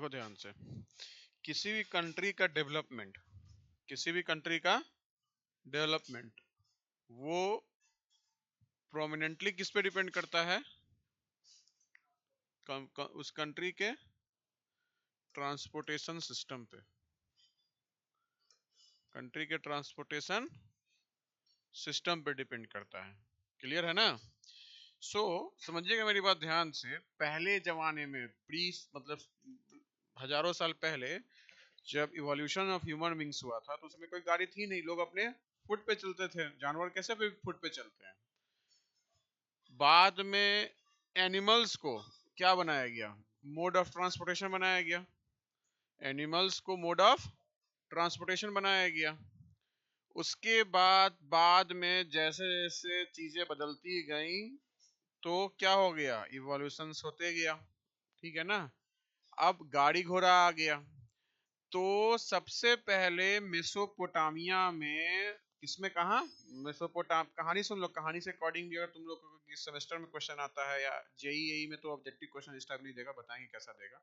देखो ध्यान से, किसी भी कंट्री का डेवलपमेंट, किसी भी कंट्री का डेवलपमेंट वो प्रोमिनेंटली किस पे डिपेंड करता है? उस कंट्री के ट्रांसपोर्टेशन सिस्टम पे, कंट्री के ट्रांसपोर्टेशन सिस्टम पे डिपेंड करता है। क्लियर है ना? समझिएगा मेरी बात ध्यान से, पहले जमाने में मतलब हजारों साल पहले जब इवोल्यूशन ऑफ ह्यूमन बींग्स हुआ था तो उसमें कोई गाड़ी थी नहीं, लोग अपने फुट पे चलते थे। जानवर कैसे पे फुट पे चलते हैं? बाद में एनिमल्स को क्या बनाया गया? मोड ऑफ ट्रांसपोर्टेशन बनाया गया। एनिमल्स को मोड ऑफ ट्रांसपोर्टेशन बनाया गया। उसके बाद में जैसे जैसे चीजें बदलती गई तो क्या हो गया? इवोल्यूशन होते गया। ठीक है ना? अब गाड़ी घोड़ा आ गया। तो सबसे पहले मेसोपोटामिया में, किसमें, कहा? कहानी सुन लो, कहानी से अकॉर्डिंग भी अगर तुम लोग को इस सेमेस्टर में क्वेश्चन आता है या जेईई में तो ऑब्जेक्टिव क्वेश्चन इस टाइप नहीं देगा, बताएंगे कैसा देगा।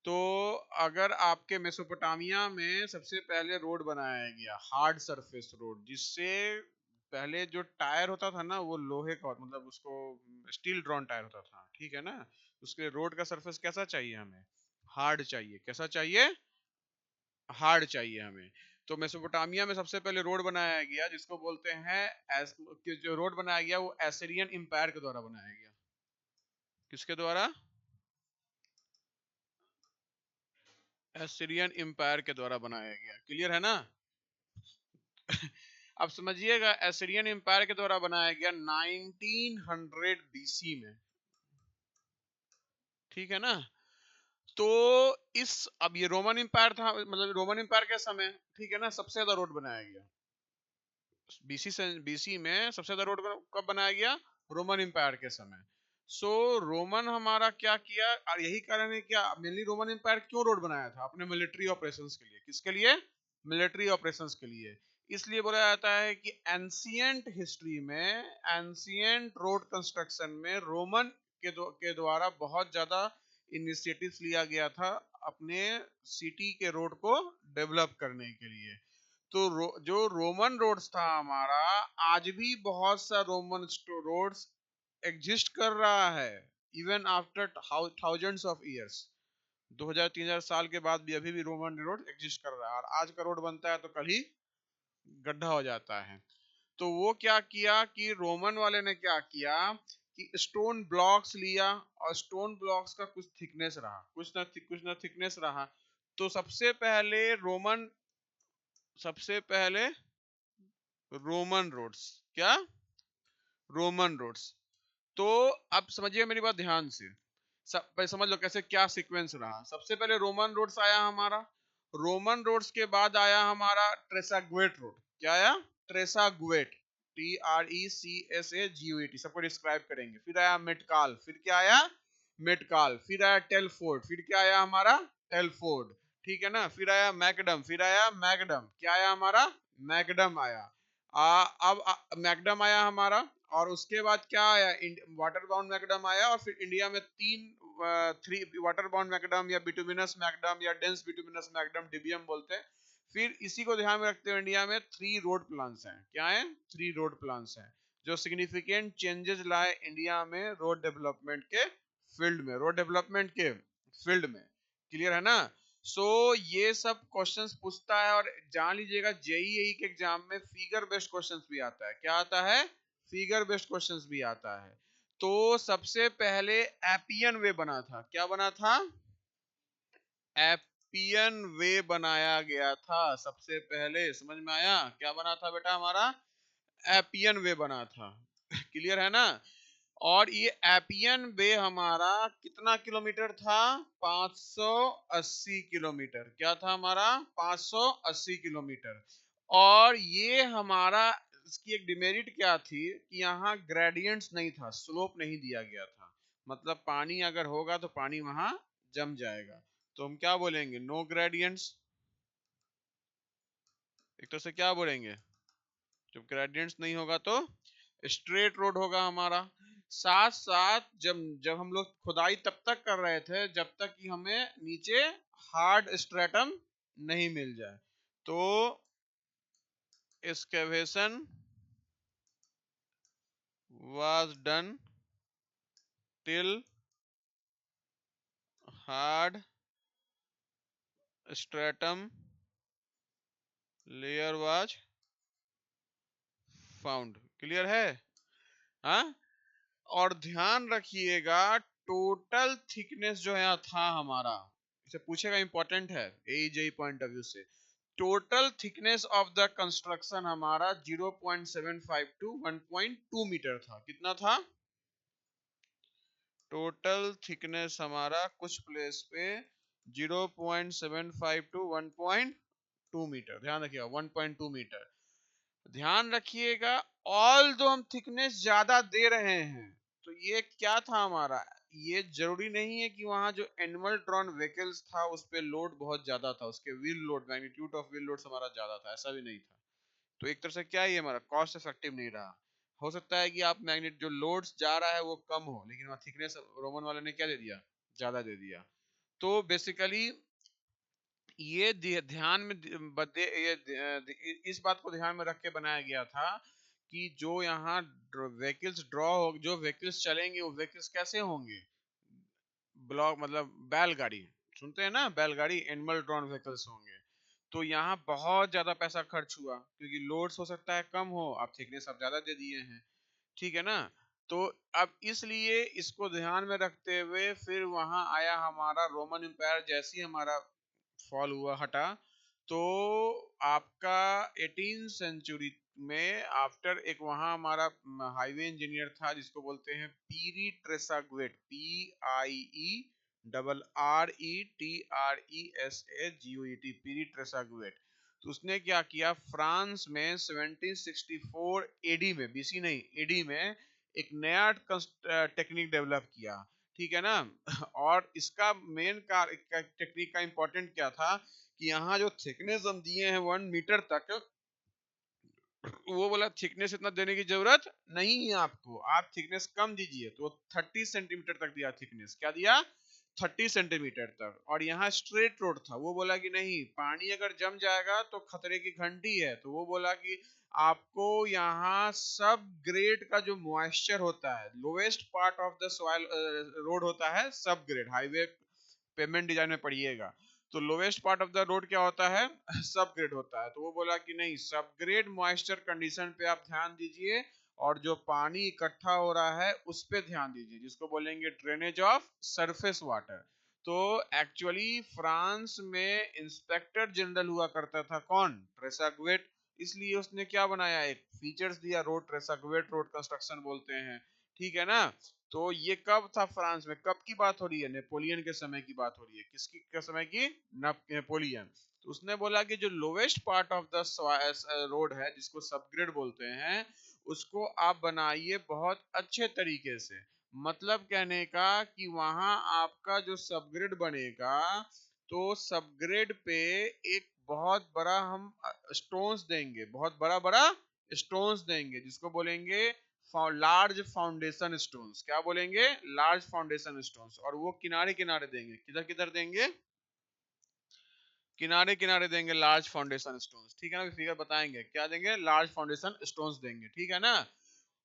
तो अगर आपके मेसोपोटामिया में सबसे पहले रोड बनाया गया, हार्ड सरफेस रोड, जिससे पहले जो टायर होता था ना वो लोहे का, मतलब उसको स्टील ड्रॉन टायर होता था। ठीक है ना? उसके रोड का सरफेस कैसा चाहिए हमें? हार्ड चाहिए। कैसा चाहिए? हार्ड चाहिए हमें। तो मेसोपोटामिया में सबसे पहले रोड बनाया गया जिसको बोलते हैं जो रोड बनाया गया वो एसिरियन एम्पायर के द्वारा बनाया गया। किसके द्वारा? एसिरियन एम्पायर के द्वारा बनाया गया। क्लियर है ना? अब समझिएगा, एसिरियन एम्पायर के द्वारा बनाया गया 1900 बीसी में। ठीक है ना? तो अब ये रोमन एम्पायर था, मतलब रोमन एम्पायर के समय, ठीक है ना, सबसे ज्यादा रोड बनाया गया बीसी में। सबसे ज्यादा रोड कब बनाया गया? रोमन एम्पायर के समय। रोमन हमारा क्या किया, और यही कारण है क्या मेनली रोमन एम्पायर क्यों रोड बनाया था? अपने मिलिट्री ऑपरेशंस के लिए। किसके लिए? मिलिट्री ऑपरेशंस के लिए। इसलिए बोला जाता है कि एंशिएंट हिस्ट्री में, एंशिएंट रोड कंस्ट्रक्शन में रोमन के द्वारा बहुत ज्यादा इनिशिएटिव्स लिया गया था अपने सिटी के रोड को डेवलप करने के लिए। तो जो रोमन रोड्स था हमारा, आज भी बहुत सा रोमन रोड्स एग्जिस्ट कर रहा है, even after thousands of years. 2000-3000 साल के बाद भी अभी भी रोमन रोड एग्जिस्ट कर रहा है। और आज का रोड बनता है तो कल ही गड्ढा हो जाता है। तो वो क्या किया कि रोमन वाले ने क्या किया कि स्टोन ब्लॉक्स लिया, और स्टोन ब्लॉक्स का कुछ थिकनेस रहा, कुछ ना थिकनेस रहा। तो सबसे पहले रोमन रोड्स, क्या? Roman roads. तो अब समझिए मेरी बात ध्यान से, समझ लो कैसे, क्या सीक्वेंस रहा। सबसे पहले रोमन रोड्स आया हमारा। रोमन रोड्स के बाद आया हमारा ट्रेसागुएट रोड। क्या आया? ट्रेसागुएट, TRECSAGUET, सबको डिस्क्राइब करेंगे। फिर आया मेटकाल। फिर क्या आया? मेटकाल। फिर आया टेलफोर्ड। फिर क्या आया हमारा? टेलफोर्ड। ठीक है ना? फिर आया मैकडम। फिर आया मैकडम। क्या आया हमारा? मैकडम आया। अब मैकडम आया हमारा। और उसके बाद क्या आया? वाटर बाउंड मैकडम आया। और फिर इंडिया में थ्री वाटर बाउंड मैकडम या बिटुमिनस मैकडम या डेंस बिटुमिनस मैकडम, डीबीएम बोलते हैं। फिर इसी को ध्यान में रखते हुए इंडिया में 3 रोड प्लान्स हैं। क्या है? 3 रोड प्लान्स हैं जो सिग्निफिकेंट चेंजेस लाए इंडिया में रोड डेवलपमेंट के फील्ड में, क्लियर है ना? ये सब क्वेश्चंस पूछता है। और जान लीजिएगा जेईई के एग्जाम में फिगर बेस्ड क्वेश्चंस भी आता है। क्या आता है? फिगर बेस्ड क्वेश्चंस भी आता है। तो सबसे पहले एपियन वे बना था। क्या बना था? एपियन वे बनाया गया था सबसे पहले। समझ में आया? क्या बना था बेटा हमारा? एपियन वे बना था। क्लियर है ना? और ये एपियन वे हमारा कितना किलोमीटर था? 580 किलोमीटर। क्या था हमारा? 580 किलोमीटर। और ये हमारा, इसकी एक डिमेरिट क्या थी कि यहाँ ग्रेडियंट्स नहीं था, स्लोप नहीं दिया गया था। मतलब पानी अगर होगा तो पानी वहां जम जाएगा। तो हम क्या बोलेंगे? No gradients. एक तरह से क्या बोलेंगे? जब ग्रेडियंट्स नहीं होगा तो स्ट्रेट रोड होगा हमारा। साथ साथ जब जब हम लोग खुदाई तब तक कर रहे थे जब तक कि हमें नीचे हार्ड स्ट्रेटम नहीं मिल जाए। तो excavation was done till hard stratum layer was found। Clear है? हाँ। और ध्यान रखिएगा टोटल थिकनेस जो है था हमारा, इसे पूछेगा, इंपॉर्टेंट है एजेई पॉइंट ऑफ व्यू से। Total thickness of the construction हमारा 0.75 टू 1.2 मीटर था। कितना था? टोटल थिकनेस हमारा कुछ प्लेस पे 0.75 टू 1.2 मीटर। ध्यान रखिएगा 1.2 मीटर। ध्यान रखिएगा ऑल दो हम थिकनेस ज्यादा दे रहे हैं तो ये क्या था हमारा, ये जरूरी नहीं है कि वहां जो एनिमल ड्रॉन व्हीकल्स था उस पे लोड बहुत ज्यादा था, उसके wheel load, magnitude of wheel load हमारा ज्यादा था, ऐसा भी नहीं था। तो एक तरह से क्या ये हमारा कॉस्ट इफेक्टिव नहीं रहा। हो सकता है कि आप मैग्नेट जो लोड्स जा रहा है वो कम हो, लेकिन वहां थिकनेस रोमन वाले ने क्या दे दिया, ज्यादा दे दिया। तो बेसिकली ये ध्यान में ये इस बात को ध्यान में रख के बनाया गया था कि जो यहाँ व्हीकल्स ड्रॉ हो, जो व्हीकल्स चलेंगे वो व्हीकल्स कैसे होंगे, ब्लॉक मतलब बैलगाड़ी, सुनते हैं ना बैलगाड़ी, एनिमल ड्रॉन व्हीकल्स होंगे। तो यहाँ बहुत ज्यादा पैसा खर्च हुआ क्योंकि लोड्स हो सकता है कम हो, आप थिकनेस आप ज्यादा दे दिए हैं, ठीक है ना। तो अब इसलिए इसको ध्यान में रखते हुए फिर वहां आया हमारा रोमन एम्पायर, जैसे ही हमारा फॉल हुआ हटा, तो आपका 18 सेंचुरी में आफ्टर एक वहां हमारा हाईवे इंजीनियर था जिसको बोलते हैं पीरी ट्रेसागुएट, PIERRETRESAGUET, पीरी ट्रेसागुएट। तो उसने क्या किया, फ्रांस में 1764 एडी में, बीसी नहीं एडी में, एक नया टेक्निक डेवलप किया, ठीक है ना। और इसका मेन टेक्निक का इंपॉर्टेंट क्या था कि यहाँ जो थिकनेस हम दिए हैं 1 मीटर तक, वो बोला थिकनेस इतना देने की जरूरत नहीं है आपको, आप थिकनेस कम दीजिए। तो 30 सेंटीमीटर तक दिया थिकनेस, क्या दिया, 30 सेंटीमीटर तक। और यहाँ स्ट्रेट रोड था, वो बोला कि नहीं पानी अगर जम जाएगा तो खतरे की घंटी है। तो वो बोला कि आपको यहाँ सब ग्रेड का जो मॉइस्चर होता है, lowest part of the soil road होता है सब ग्रेड, हाईवे पेमेंट डिजाइन में पढ़िएगा। तो lowest part of the road क्या होता है, सब ग्रेड होता है। तो वो बोला कि नहीं सब ग्रेड मॉइस्चर कंडीशन पे आप ध्यान दीजिए और जो पानी इकट्ठा हो रहा है उस पे ध्यान दीजिए, जिसको बोलेंगे ड्रेनेज ऑफ सरफेस वाटर। तो एक्चुअली फ्रांस में इंस्पेक्टर जनरल हुआ करता था कौन, ट्रेसागुएट। इसलिए उसने क्या बनाया, एक फीचर्स दिया रोड, ट्रेसागुएट रोड कंस्ट्रक्शन बोलते हैं, ठीक है ना। तो ये कब था फ्रांस में, कब की बात हो रही है, नेपोलियन के समय की बात हो रही है। किसकी के समय की, नेपोलियन। तो उसने बोला कि जो lowest part of the road है जिसको सबग्रेड बोलते हैं, उसको आप बनाइए बहुत अच्छे तरीके से। मतलब कहने का कि वहां आपका जो सबग्रेड बनेगा तो सबग्रेड पे एक बहुत बड़ा हम स्टोन्स देंगे, बहुत बड़ा बड़ा स्टोन्स देंगे, जिसको बोलेंगे लार्ज फाउंडेशन स्टोन्स। क्या बोलेंगे, लार्ज फाउंडेशन स्टोन्स। और वो किनारे किनारे देंगे, किधर किधर देंगे, किनारे किनारे देंगे लार्ज फाउंडेशन स्टोन्स, ठीक है ना। फिगर बताएंगे क्या देंगे, लार्ज फाउंडेशन स्टोन्स देंगे, ठीक है ना।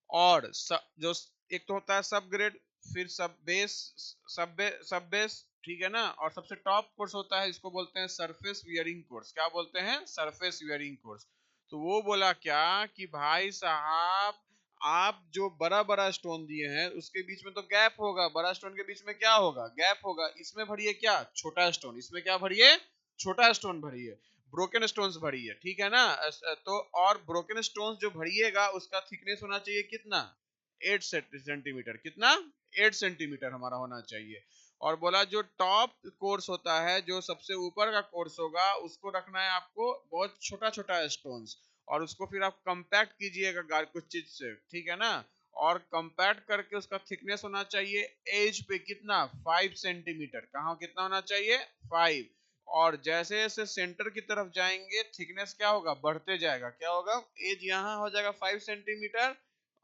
और जो एक तो होता है सब ग्रेड, फिर सब बेस, ठीक है ना। और सबसे टॉप कोर्स होता है इसको बोलते हैं सरफेस वियरिंग कोर्स। क्या बोलते हैं, सरफेस वियरिंग कोर्स। तो वो बोला क्या कि भाई साहब आप जो बड़ा बड़ा स्टोन दिए हैं उसके बीच में तो गैप होगा, बड़ा स्टोन के बीच में क्या होगा, गैप होगा, इसमें भरिए क्या, छोटा स्टोन, इसमें क्या भरिए, छोटा स्टोन भरिए, ब्रोकन स्टोन्स भरिए, ठीक है ना। तो और ब्रोकन स्टोन्स जो भरिएगा उसका थिकनेस होना चाहिए कितना, 8 सेंटीमीटर, कितना, 8 सेंटीमीटर हमारा होना चाहिए। और बोला जो टॉप कोर्स होता है, जो सबसे ऊपर का कोर्स होगा, उसको रखना है आपको बहुत छोटा छोटा स्टोन्स, और उसको फिर आप कंपैक्ट कीजिएगा कुछ चीज से, ठीक है ना। और कंपैक्ट करके उसका थिकनेस होना चाहिए एज पे कितना, 5 सेंटीमीटर। कहाँ कितना होना चाहिए, 5। और जैसे जैसे सेंटर की तरफ जाएंगे थिकनेस क्या होगा, बढ़ते जाएगा, क्या होगा, एज यहाँ हो जाएगा 5 सेंटीमीटर,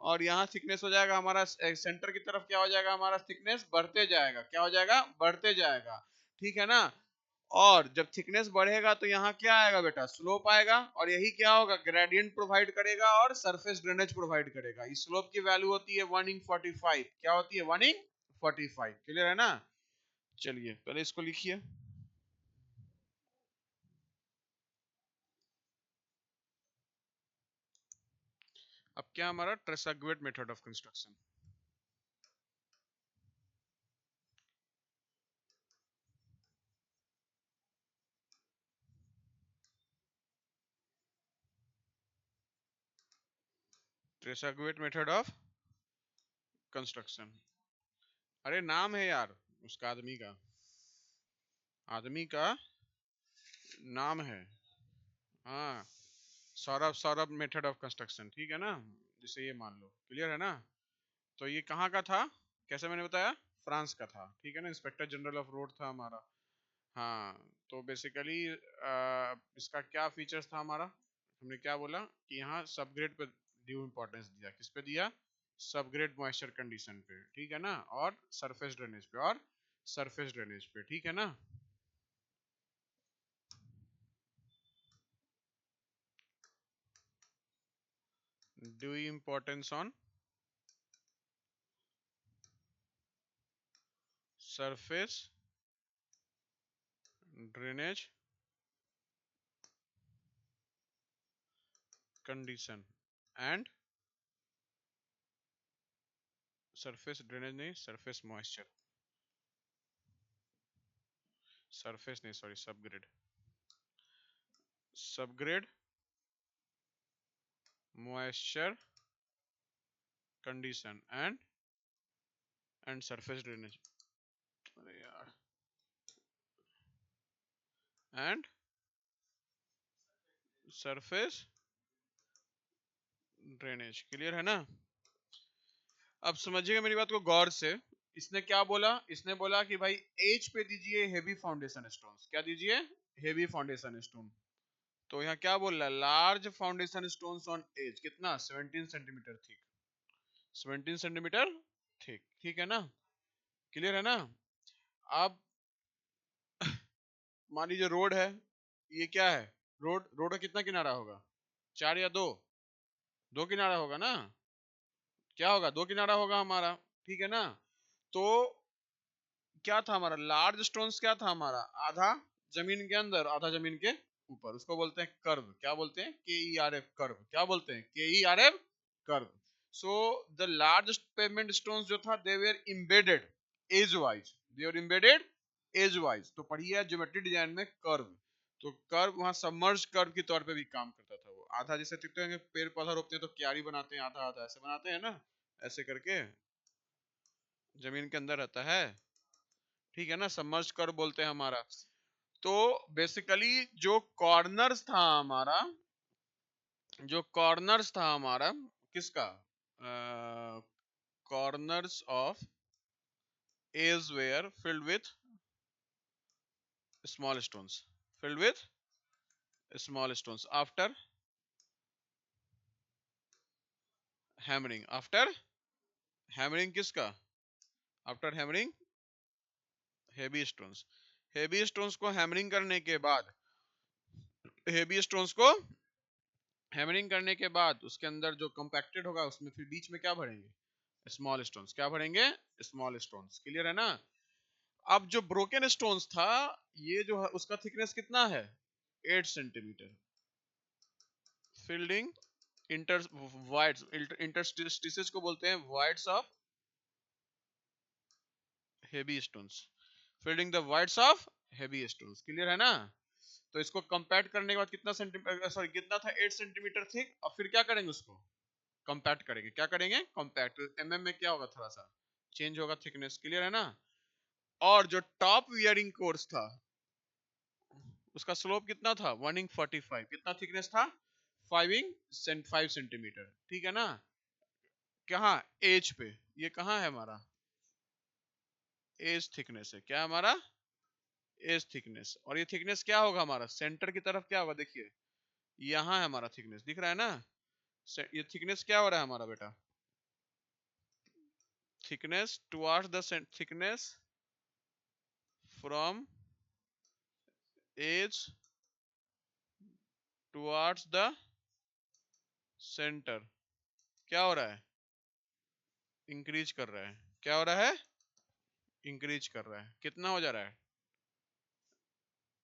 और यहाँ थिकनेस हो जाएगा हमारा सेंटर की तरफ, क्या हो जाएगा हमारा थिकनेस बढ़ते जाएगा, क्या हो जाएगा बढ़ते जाएगा, ठीक है ना। और जब थिकनेस बढ़ेगा तो यहाँ क्या आएगा बेटा, स्लोप आएगा, और यही क्या होगा, ग्रेडियंट प्रोवाइड करेगा और सरफेस ड्रेनेज प्रोवाइड करेगा। इस स्लोप की वैल्यू होती है 1/45, क्या होती है 1/45, क्लियर है ना। चलिए पहले इसको लिखिए। अब क्या हमारा Tresaguet method of construction, Tresaguet method of construction. अरे नाम है यार उसका, आदमी का नाम है, हाँ, Saurabh, Saurabh method of construction, ठीक है ना, जिसे ये मान लो, क्लियर है ना। तो ये कहाँ का था, कैसे मैंने बताया, फ्रांस का था, ठीक है ना, इंस्पेक्टर जनरल ऑफ रोड था हमारा। हाँ, तो बेसिकली इसका क्या फीचर्स था हमारा, हमने क्या बोला कि यहाँ सबग्रेड पे ड्यू इंपॉर्टेंस दिया, किस पे दिया, सबग्रेड मॉइस्चर कंडीशन पे, ठीक है ना, और सरफेस ड्रेनेज पे, और सरफेस ड्रेनेज पे, ठीक है ना। Due importance on surface drainage condition and surface drainage नहीं, सरफेस मॉइस्चर, सरफेस नहीं sorry, subgrade, subgrade moisture condition and surface drainage, अरे यार, एंड सरफेस ड्रेनेज, क्लियर है ना। अब समझिएगा मेरी बात को गौर से। इसने क्या बोला, इसने बोला कि भाई एज पे दीजिए हेवी फाउंडेशन स्टोन्स, क्या दीजिए, हेवी फाउंडेशन स्टोन। तो यहाँ क्या बोल रहा है, large foundation stones on edge, कितना, 17 सेंटीमीटर थिक, 17 सेंटीमीटर थिक, ठीक है ना, क्लियर है ना। अब मान लीजिए रोड है, ये क्या है, रोड, रोड का कितना किनारा होगा, 4 या 2, 2 किनारा होगा ना, क्या होगा, 2 किनारा होगा हमारा, ठीक है ना। तो क्या था हमारा, लार्ज स्टोन्स क्या था हमारा, आधा जमीन के अंदर आधा जमीन के ऊपर, उसको बोलते हैं कर्व, क्या बोलते हैं, KERF कर्व, क्या बोलते हैं, KERF curve. So the large payment stones जो था, they were embedded age wise, they were embedded age wise. तो पढ़िए ज्योमेट्री डिजाइन में कर्व, तो कर्व वहां सबमर्ज कर्व के तौर पे भी काम करता था वो, आधा जैसे देखते हैं पेड़ पौधा रोपते हैं तो क्यारी बनाते हैं, आधा आधा ऐसे बनाते हैं ना, ऐसे करके जमीन के अंदर रहता है, ठीक है ना, सबमर्ज कर्व बोलते हैं हमारा। तो बेसिकली जो कॉर्नर्स था हमारा, जो कॉर्नर्स था हमारा, किसका, corners of edge were filled with small stones, filled with small stones after hammering, after hammering किसका, after hammering heavy stones, heavy stones को हैमरिंग करने के बाद, हेवी स्टोन्स को हैमरिंग करने के बाद उसके अंदर जो कंपैक्टेड होगा उसमें फिर बीच में क्या भरेंगे, स्मॉल स्टोन्स, क्या भरेंगे, स्मॉल स्टोन्स, क्लियर है ना। अब जो ब्रोकन स्टोन्स था, ये जो है उसका थिकनेस कितना है, 8 सेंटीमीटर, फिल्डिंग इंटर वाइड्स, इंटरस्टिसेस को बोलते हैं wides of heavy stones, fielding the wides of heavy stones, clear है ना। तो इसको कंपैक्ट करने के बाद कितना सेंटीमीटर, सॉरी कितना था, 8 सेंटीमीटर थिक, और फिर क्या करेंगे उसको कंपैक्ट करेंगे, क्या करेंगे कंपैक्ट, एमएम में क्या होगा, थोड़ा सा चेंज होगा थिकनेस, क्लियर है ना। और जो टॉप वियरिंग कोर्स था उसका स्लोप कितना था, 1/45, कितना थिकनेस था, 5 सेंटीमीटर, ठीक है ना। कहाँ, एज पे, ये कहाँ है हमारा, एज थिकनेस है, क्या हमारा, एज थिकनेस, और ये थिकनेस क्या होगा हमारा, सेंटर की तरफ क्या होगा, देखिए यहाँ है हमारा थिकनेस, दिख रहा है ना, ये थिकनेस क्या हो रहा है हमारा बेटा, thickness towards the thickness from edge towards the center क्या हो रहा है? इंक्रीज कर रहा है। क्या हो रहा है? इंक्रीज कर रहा है। कितना हो जा रहा है?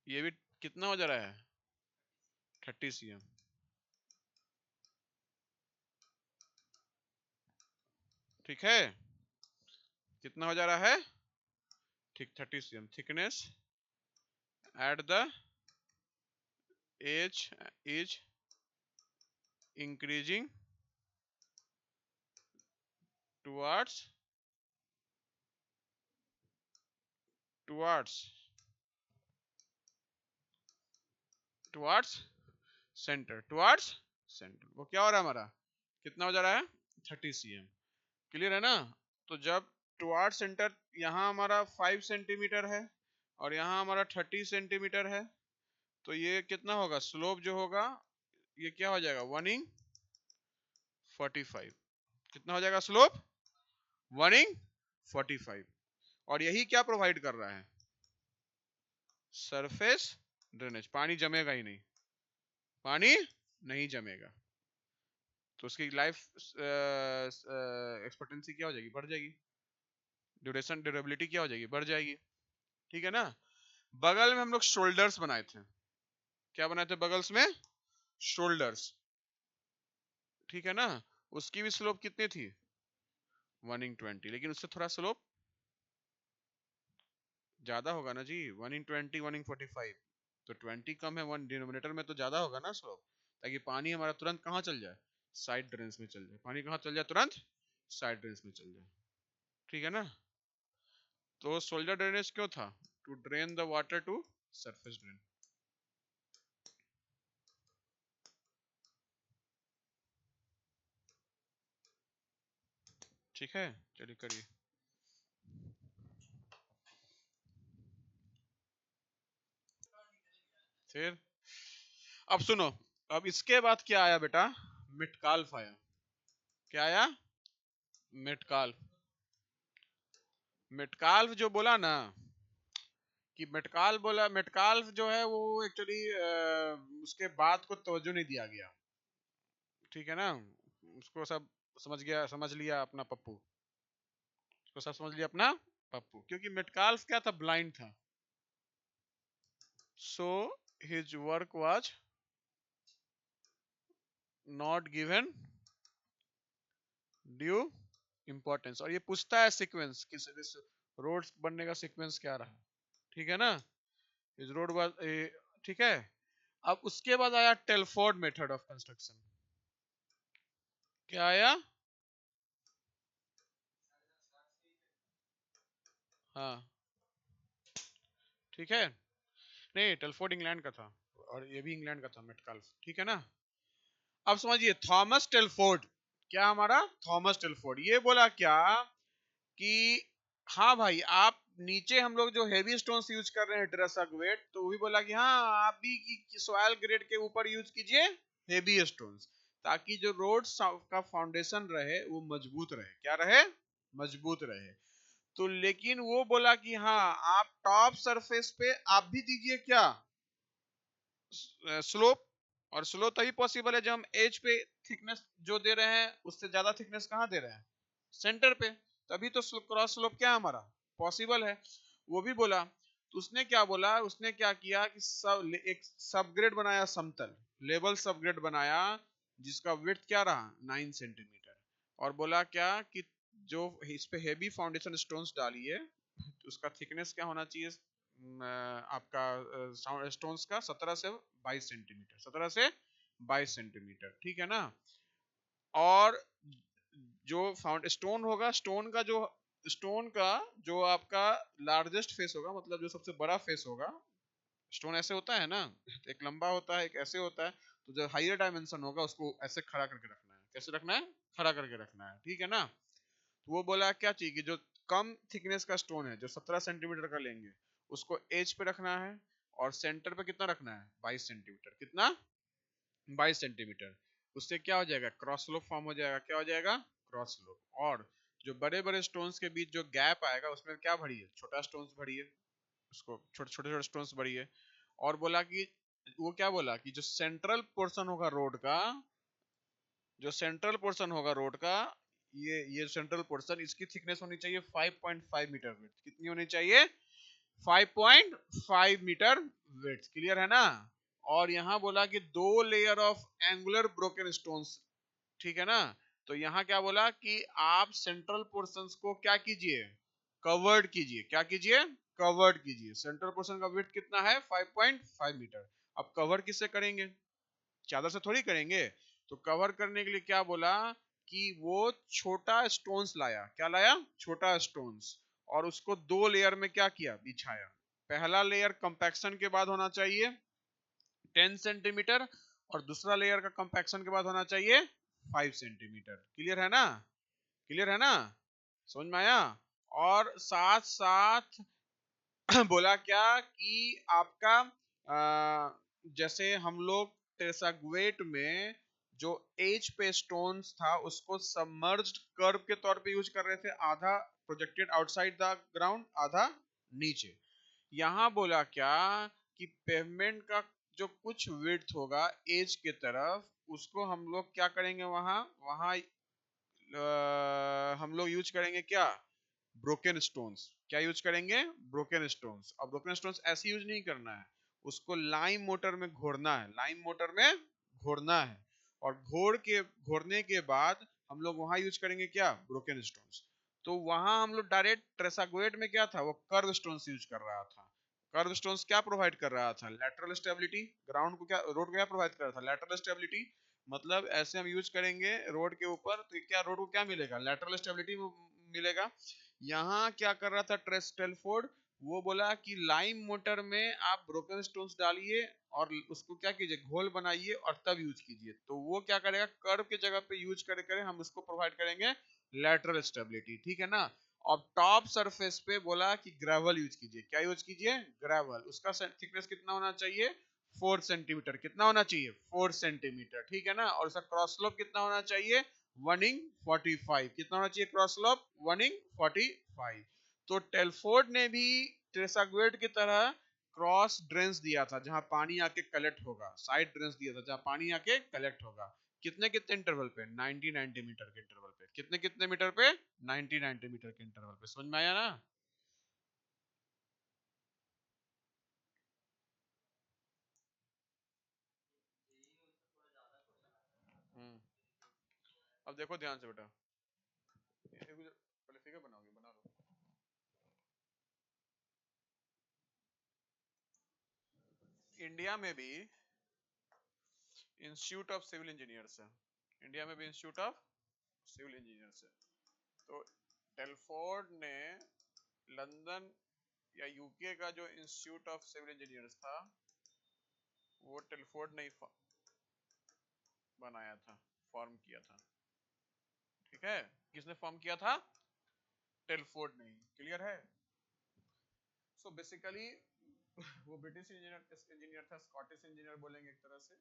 ये भी कितना हो जा रहा है? 30 cm। ठीक है, कितना हो जा रहा है? ठीक 30 cm thickness at the edge is increasing towards towards towards centre, towards centre. वो क्या हो रहा है हमारा? कितना हो जा रहा है? 30 cm। क्लियर है ना? तो जब टुवर्ड्स सेंटर यहाँ हमारा 5 सेंटीमीटर है और यहाँ हमारा 30 सेंटीमीटर है, तो ये कितना होगा? स्लोप जो होगा ये क्या हो जाएगा? 1/45। कितना हो जाएगा स्लोप? 1/45। और यही क्या प्रोवाइड कर रहा है? Surface drainage. पानी जमेगा ही नहीं, पानी नहीं जमेगा, तो उसकी लाइफ एक्सपेक्टेंसी क्या हो जाएगी? बढ़ जाएगी। ड्यूरेबिलिटी क्या हो जाएगी? बढ़ जाएगी। ठीक है ना? बगल में हम लोग शोल्डर्स बनाए थे। क्या बनाए थे बगल्स में? शोल्डर्स। ठीक है ना? उसकी भी स्लोप कितनी थी? 1/20, लेकिन उससे थोड़ा स्लोप ज्यादा होगा ना जी। 1/20 1/45, तो 20 कम है, 1 डिनोमिनेटर में तो ज्यादा होगा ना स्लोप, ताकि पानी हमारा तुरंत कहाँ चल जाए? साइड ड्रेन्स में चल जाए। पानी कहाँ चल जाए? तुरंत साइड ड्रेन्स में चल जाए। ठीक है ना? तो शोल्डर ड्रेनेज क्यों था? To drain the water to surface drain. ठीक है, चलिए करिए। फिर अब सुनो, अब इसके बाद क्या आया बेटा? मिटकाल्फ आया। क्या आया? मिटकाल्फ। मिटकाल्फ जो बोला ना, कि मेटकाल बोला, मेटकाल्फ जो है वो एक्चुअली उसके बात को तवज्जो नहीं दिया गया। ठीक है ना? उसको सब समझ गया, समझ लिया अपना पप्पू, उसको सब समझ लिया अपना पप्पू, क्योंकि मेटकाल्फ क्या था? ब्लाइंड था। So his work was not given due importance. और ये पूछता है सीक्वेंस, किस रोड बनने का सीक्वेंस क्या रहा? ठीक है ना? इस रोड वाज, ठीक है। अब उसके बाद आया टेलफोर्ड मेथड ऑफ कंस्ट्रक्शन। क्या आया? हाँ, ठीक है। नहीं, टेलफोर्ड इंग्लैंड का था और ये भी इंग्लैंड का था मेटकाल्फ। ठीक है ना? अब समझिए, थॉमस टेलफोर्ड। क्या हमारा? थॉमस टेलफोर्ड ये बोला क्या कि हाँ भाई, आप नीचे हम लोग जो हेवी स्टोन्स यूज कर रहे हैं टेरेसा ग्रेड, तो वो भी बोला कि हाँ आप भी की सॉइल ग्रेड के ऊपर यूज कीजिए हेवी स्टोन्स, ताकि जो रोड का फाउंडेशन रहे वो मजबूत रहे। क्या रहे? मजबूत रहे। तो लेकिन वो बोला कि हाँ आप टॉप सरफेस पे आप भी दीजिए क्या? स्लोप। और स्लोप तभी पॉसिबल है जब हम एज पे थिकनेस जो दे रहे हैं उससे ज्यादा थिकनेस कहाँ दे रहे हैं? सेंटर पे। तभी तो क्रॉस स्लोप क्या है हमारा? पॉसिबल है। वो भी बोला। तो उसने क्या बोला? उसने क्या किया कि एक सबग्रेड बनाया, समतल लेवल सबग्रेड बनाया, जिसका विड्थ क्या रहा? 9 सेंटीमीटर। और बोला क्या कि जो इस पे हेवी फाउंडेशन स्टोन्स डालिए, उसका थिकनेस क्या होना चाहिए? आपका स्टोन्स का 17 से 22 सेंटीमीटर, 17 से 22 सेंटीमीटर। ठीक है ना? और जो फाउंड स्टोन होगा, स्टोन का जो आपका लार्जेस्ट फेस होगा, मतलब जो सबसे बड़ा फेस होगा, स्टोन ऐसे होता है ना, एक लंबा होता है एक ऐसे होता है, तो जो हाइयर डायमेंशन होगा उसको ऐसे खड़ा करके रखना है। कैसे रखना है? खड़ा करके रखना है। ठीक है ना? तो वो बोला क्या चाहिए कि जो कम थिकनेस का स्टोन है, जो 17 सेंटीमीटर का लेंगे, उसको एज पे रखना है, और सेंटर पे कितना रखना है? 22 सेंटीमीटर। कितना? 22 सेंटीमीटर। उससे क्या हो जाएगा? क्रॉस स्लोप फॉर्म हो जाएगा। क्या हो जाएगा? Cross slope. और जो बड़े बड़े स्टोन्स के बीच जो गैप आएगा उसमें क्या भरी है, छोटा स्टोन्स भरी है, उसको छोटे छोटे छोटे स्टोन्स भरी है। और बोला कि वो क्या बोला कि जो सेंट्रल पोर्शन होगा रोड का, जो सेंट्रल पोर्शन होगा रोड का, ये सेंट्रल पोर्शन, इसकी थिकनेस होनी चाहिए 5.5 मीटर विड्थ। कितनी होनी चाहिए? 5.5 मीटर विड्थ। क्लियर है ना? और यहां बोला कि 2 layer of angular broken stones, ठीक है ना? तो यहाँ क्या बोला कि आप सेंट्रल पोर्शंस को क्या कीजिए, कवर्ड कीजिए। क्या कीजिए? कवर्ड कीजिए। सेंट्रल पोर्शन का विड्थ कितना है? 5.5 मीटर। अब कवर किससे करेंगे? चादर से थोड़ी करेंगे। तो कवर करने के लिए क्या बोला कि वो छोटा स्टोन्स लाया। क्या लाया? छोटा स्टोन्स। और उसको 2 लेयर में क्या किया? बिछाया। पहला लेयर कंपैक्शन के बाद होना चाहिए 10 सेंटीमीटर, और दूसरा लेयर का कंपैक्शन के बाद होना चाहिए 5 सेंटीमीटर। क्लियर है ना? क्लियर है ना? समझ में आया? और साथ साथ बोला क्या कि आपका जैसे हम लोग टेरासाग्वेट में जो एज पे स्टोन्स था उसको सबमर्ज्ड कर्व के तौर पे यूज कर रहे थे, आधा प्रोजेक्टेड आउटसाइड द ग्राउंड, आधा नीचे। यहां बोला क्या कि पेवमेंट का जो कुछ विड्थ होगा एज के तरफ, उसको हम लोग क्या करेंगे, वहां वहां हम लोग यूज करेंगे क्या? Broken stones. क्या यूज करेंगे? Broken stones. और ब्रोकन स्टोन्स ऐसे यूज नहीं करना है, उसको लाइम मोटर में घोरना है, लाइम मोटर में घोरना है। और घोरने के बाद हम लोग वहां यूज करेंगे क्या? Broken stones. तो वहां हम लोग डायरेक्ट ट्रेसागोएट में क्या था, वो कर्व स्टोन्स यूज कर रहा था। कर्व स्टोन्स क्या प्रोवाइड कर रहा था? Lateral stability. ग्राउंड को क्या, रोड को क्या प्रोवाइड कर रहा था? Lateral stability. मतलब ऐसे हम यूज करेंगे रोड के ऊपर तो क्या रोड को क्या मिलेगा? लेटरल स्टेबिलिटी मिलेगा। यहाँ क्या कर रहा था टेलफोर्ड? वो बोला कि लाइम मोटर में आप ब्रोकन स्टोन्स डालिए और उसको क्या कीजिए, घोल बनाइए और तब यूज कीजिए। तो वो क्या करेगा, कर्व के जगह पे यूज करे हम उसको प्रोवाइड करेंगे लेटरल स्टेबिलिटी। ठीक है ना? और टॉप सरफेस पे बोला कि ग्रेवल यूज कीजिए। क्या यूज कीजिए? ग्रेवल। उसका थिकनेस कितना होना चाहिए? 4 सेंटीमीटर। कितना होना चाहिए? 4 सेंटीमीटर। ठीक है ना? और उसका क्रॉस स्लोप कितना होना चाहिए? 1/45। कितना होना चाहिए क्रॉस स्लोप? 1/45। तो टेलफोर्ड ने भी ट्रेसाग्वेट की तरह क्रॉस ड्रेन्स दिया था जहां पानी आके कलेक्ट होगा, साइड ड्रेन्स दिया था जहां पानी आके कलेक्ट होगा। कितने कितने इंटरवल पे? 90 मीटर के इंटरवल पे। कितने कितने मीटर पे? 90 मीटर के इंटरवल पे। समझ में आया ना? हम्म। अब देखो ध्यान से बेटा, पहले फिगर बनाओगे, बना लो। इंडिया में भी इंस्टीट्यूट ऑफ सिविल इंजीनियर्स है। इंडिया में भी इंस्टीट्यूट ऑफ सिविल इंजीनियर्स है। तो टेलफोर्ड ने लंदन या यूके का जो इंस्टीट्यूट ऑफ सिविल इंजीनियर्स था वो टेलफोर्ड ने ही बनाया था, फॉर्म किया था। ठीक है? किसने फॉर्म किया था? टेलफोर्ड ने ही। क्लियर है? सो बेसिकली वो ब्रिटिश इंजीनियर था, स्कॉटिश इंजीनियर बोलेंगे एक तरह से।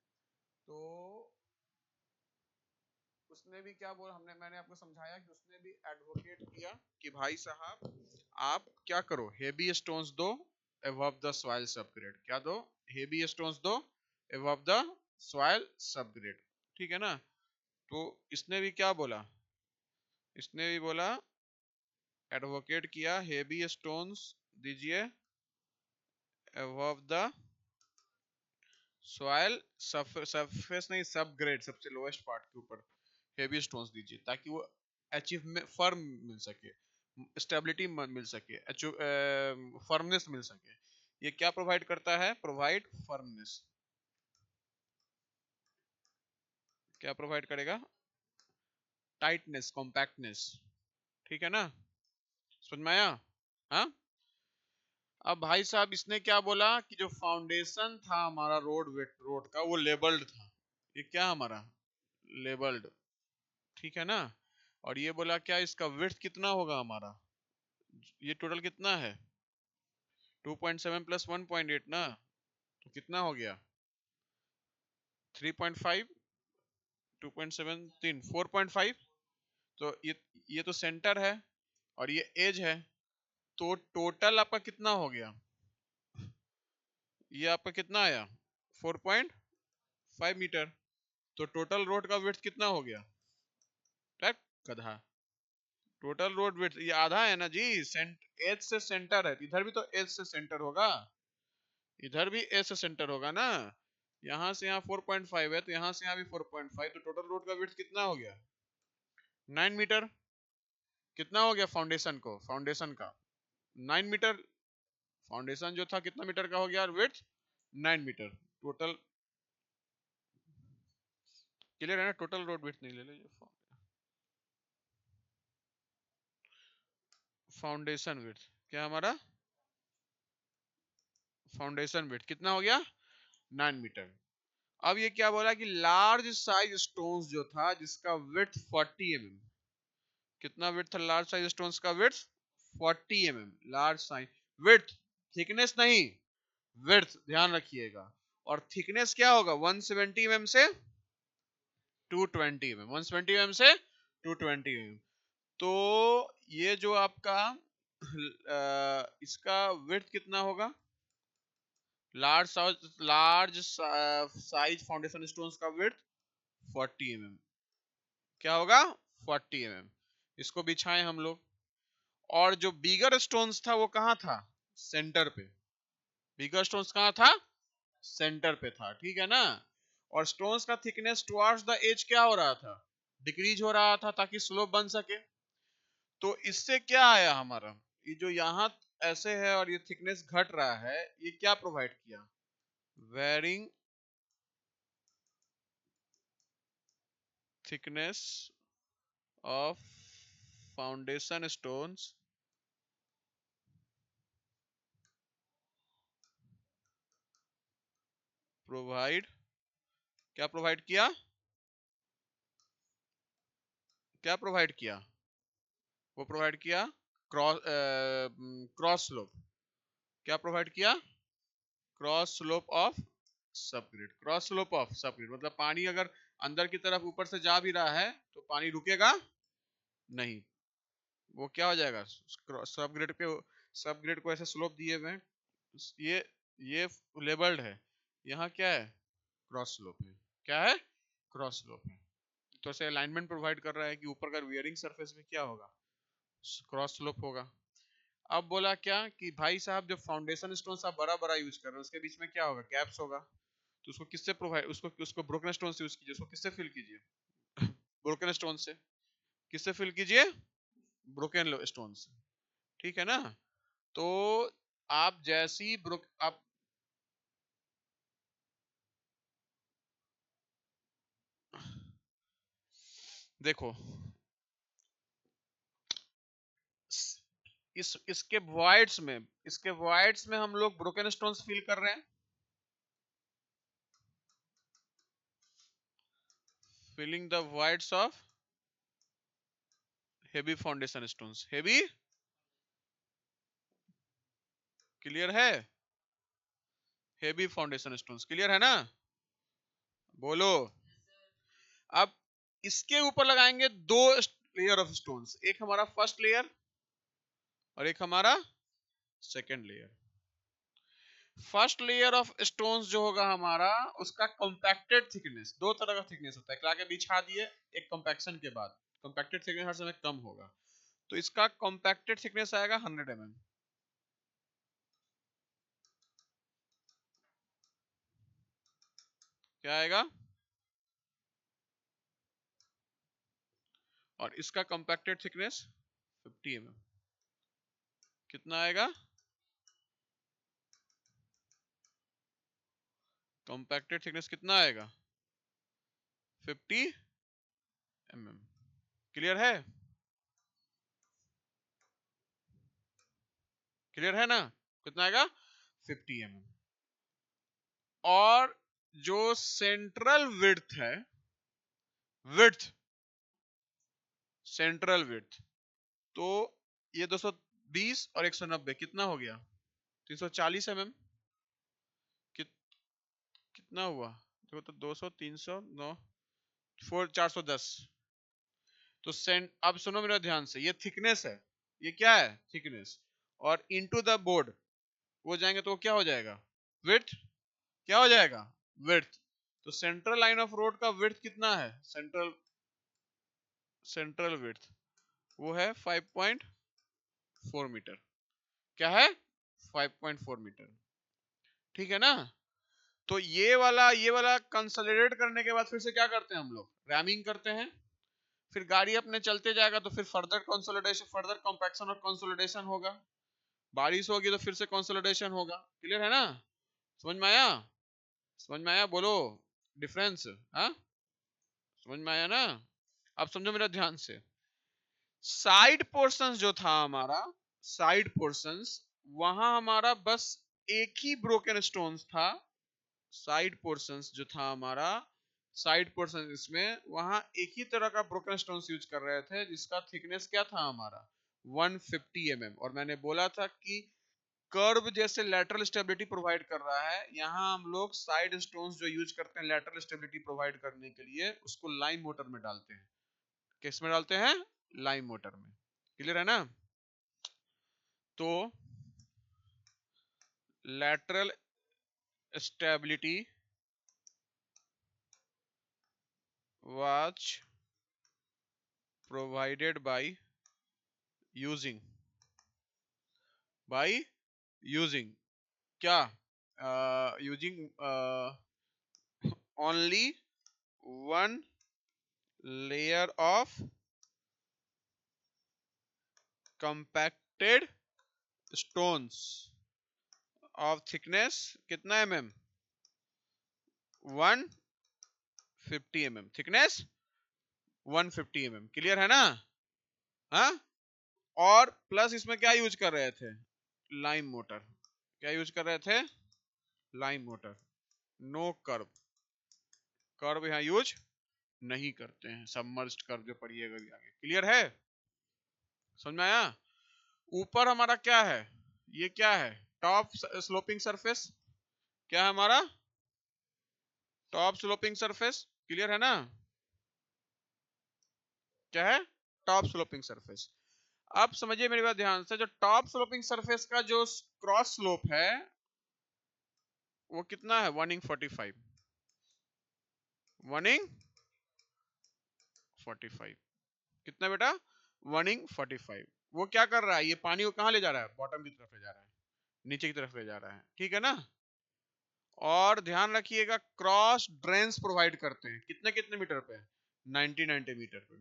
तो उसने भी क्या बोला, मैंने आपको समझाया कि उसने भी एडवोकेट किया कि भाई साहब आप क्या करो, हेवी स्टोन्स दो above द सॉइल सबग्रेड। क्या दो? हेवी स्टोन्स दो above द सॉइल सबग्रेड। ठीक है ना? तो इसने भी क्या बोला? इसने भी बोला, एडवोकेट किया हेवी स्टोन्स दीजिए above द सॉइल सरफेस नहीं, सबग्रेड, सबसे लोएस्ट पार्ट के ऊपर हेवी स्टोन्स दीजिए ताकि वो अचीव में फर्म मिल सके, स्टेबिलिटी मिल सके, फर्मनेस मिल सके। ये क्या प्रोवाइड करता है? Provide firmness. क्या प्रोवाइड करेगा? Tightness, compactness. ठीक है ना? समझ में आया? हाँ। अब भाई साहब इसने क्या बोला कि जो फाउंडेशन था हमारा रोड का वो लेबल्ड था। ये क्या हमारा? लेबल्ड। ठीक है ना? और ये बोला क्या इसका विड्थ कितना होगा हमारा? ये टोटल कितना है? 2.7 प्लस 1.8 ना, तो कितना हो गया? 3.5, 2.7, 3, 4.5। तो ये तो सेंटर है और ये एज है, तो टोटल आपका कितना हो गया, ये आपका कितना आया 4.5 मीटर। तो टोटल रोड का विड्थ कितना हो गया, राइट गधा, टोटल रोड विड्थ ये आधा है ना जी, एज से सेंटर है, इधर भी तो एज से सेंटर होगा, इधर भी एज से सेंटर होगा ना, यहाँ से यहाँ 4.5 है तो यहाँ से यहाँ भी 4.5, तो टोटल रोड का विड्थ कितना हो गया 9 मीटर। कितना हो गया फाउंडेशन को, फाउंडेशन का 9 मीटर, फाउंडेशन जो था कितना मीटर का हो गया विड्थ 9 मीटर टोटल। क्लियर है ना, टोटल रोड विड्थ नहीं ले लो, फाउंडेशन विड्थ, क्या हमारा फाउंडेशन विड्थ कितना हो गया 9 मीटर। अब ये क्या बोला कि लार्ज साइज स्टोन्स जो था जिसका विड्थ 40 mm, कितना विड्थ था लार्ज साइज स्टोन्स का width 40 mm, large size width, thickness नहीं, विड्थ ध्यान रखिएगा, और थिकनेस क्या होगा 170 mm से 220 mm, 170 mm से 220 mm। तो ये जो आपका इसका विड्थ कितना होगा, लार्ज साइज फाउंडेशन स्टोन्स का विड्थ 40 mm, क्या होगा 40 mm, इसको बिछाएं हम लोग, और जो बिगर स्टोन्स था वो कहाँ था सेंटर पे, बिगर स्टोन्स कहाँ था सेंटर पे था, ठीक है ना, और स्टोन्स का थिकनेस टुवर्ड्स द एज क्या हो रहा था डिक्रीज हो रहा था ताकि स्लोप बन सके। तो इससे क्या आया हमारा, ये जो यहाँ ऐसे है और ये थिकनेस घट रहा है, ये क्या प्रोवाइड किया, varying thickness of foundation stones provide, क्या प्रोवाइड किया, क्या प्रोवाइड किया, वो प्रोवाइड किया क्रॉस स्लोप, क्या प्रोवाइड किया cross slope of subgrade, cross slope of subgrade, मतलब पानी अगर अंदर की तरफ ऊपर से जा भी रहा है तो पानी रुकेगा नहीं, वो क्या हो जाएगा सबग्रिड पे, सबग्रिड को ऐसे स्लोप दिए हुए हैं, ये ये लेबल्ड है, यहाँ क्या है क्रॉस स्लोप है, क्या है क्रॉस स्लोप है, तो ऐसे अलाइनमेंट प्रोवाइड कर रहा है कि ऊपर का वियरिंग सरफेस में क्या होगा क्रॉस स्लोप होगा। अब बोला क्या कि भाई साहब जो फाउंडेशन स्टोन आप बड़ा बड़ा यूज कर रहे हो उसके बीच में क्या होगा गैप्स होगा, तो उसको किससे प्रोवाइड, उसको उसको ब्रोकन स्टोन से यूज कीजिए, उसको किससे फिल कीजिए ब्रोकन स्टोन से, किससे फिल कीजिए ब्रोकन स्टोन से, ठीक है ना। तो आप जैसी ब्रोक आप देखो इसके वॉइड्स में, इसके वॉइड्स में हम लोग ब्रोकन स्टोन्स फिल कर रहे हैं, filling the voids of heavy foundation stones, heavy, clear है, हेवी फाउंडेशन स्टोन्स क्लियर है ना, बोलो। अब इसके ऊपर लगाएंगे दो लेयर ऑफ स्टोन्स, एक हमारा फर्स्ट लेयर और एक हमारा second layer. First layer of stones जो होगा हमारा उसका कॉम्पैक्टेड थिकनेस, दो तरह का थिकनेस होता है, लाके बिछा दिए एक कॉम्पैक्शन के बाद, कॉम्पैक्टेड थिकनेस हर समय कम होगा, तो इसका कॉम्पैक्टेड थिकनेस आएगा 100 mm, क्या आएगा, और इसका कॉम्पैक्टेड थिकनेस 50 mm, कितना आएगा कॉम्पैक्टेड थिकनेस कितना आएगा 50 mm, क्लियर है, क्लियर है ना, कितना आएगा 50 mm। और जो सेंट्रल विड्थ है, विड्थ सेंट्रल विड्थ, तो ये 220 और 190 कितना हो गया 340 mm, कित, कितना हुआ देखो तो 200 300 9 4 410, तो अब सुनो मेरा ध्यान से, ये थिकनेस है, ये क्या है, थिकनेस, और इनटू द बोर्ड वो जाएंगे तो वो क्या हो जाएगा, विड्थ, क्या हो जाएगा, विड्थ। तो सेंट्रल लाइन ऑफ रोड का विड्थ कितना है, सेंट्रल विड्थ वो है 5.4 मीटर, क्या है, 5.4 मीटर, ठीक है ना। तो ये वाला कंसोलिडेट करने के बाद फिर से क्या करते हैं हम लोग, रैमिंग करते हैं, फिर गाड़ी अपने चलते जाएगा तो फिर फर्दर कंसोलिडेशन, फर्दर कॉम्पैक्शन और कंसोलिडेशन होगा, बारिश होगी तो फिर से कंसोलिडेशन होगा, क्लियर है ना, समझ में आया, समझ में आया, बोलो डिफरेंस, हाँ समझ में आया ना। अब समझो मेरा ध्यान से, साइड पोर्शंस जो था हमारा, साइड पोर्शंस, वहां हमारा बस एक ही ब्रोकन स्टोन्स था, साइड पोर्शंस जो था हमारा, साइड पोर्शन इसमें वहां एक ही तरह का ब्रोकन स्टोन्स यूज कर रहे थे जिसका थिकनेस क्या था हमारा 150 और मैंने बोला था कि कर्व जैसे लैटरल स्टेबिलिटी प्रोवाइड कर रहा है, यहाँ हम लोग साइड स्टोन्स जो यूज करते हैं लैटरल स्टेबिलिटी प्रोवाइड करने के लिए उसको लाइम मोटर में डालते हैं, किस में डालते हैं, लाइम मोटर में, क्लियर है ना। तो lateral stability was provided using by using क्या, using only one layer of compacted stones of thickness कितना mm, 150 थिकनेस 150 क्लियर है ना, हाँ। और प्लस इसमें क्या यूज कर रहे थे, लाइम मोटर, क्या यूज कर रहे थे, lime mortar, no curve, curve यहाँ यूज नहीं करते हैं, सबमर्ज्ड कर्व जो पढ़िएगा भी आगे, क्लियर है, समझ में आया। ऊपर हमारा क्या है, ये क्या है, टॉप स्लोपिंग सरफेस, क्या है हमारा, टॉप स्लोपिंग सरफेस, क्लियर है ना, क्या है, टॉप स्लोपिंग सरफेस। अब समझिए मेरी बात ध्यान से, जो टॉप स्लोपिंग सरफेस का जो क्रॉस स्लोप है वो कितना है, 1/45, 1/45, कितना बेटा, 1/45। वो क्या कर रहा है, ये पानी को कहां ले जा रहा है, बॉटम की तरफ ले जा रहा है, नीचे की तरफ ले जा रहा है, ठीक है ना। और ध्यान रखिएगा क्रॉस ड्रेन्स प्रोवाइड करते हैं, कितने कितने मीटर पे, 90 मीटर पे,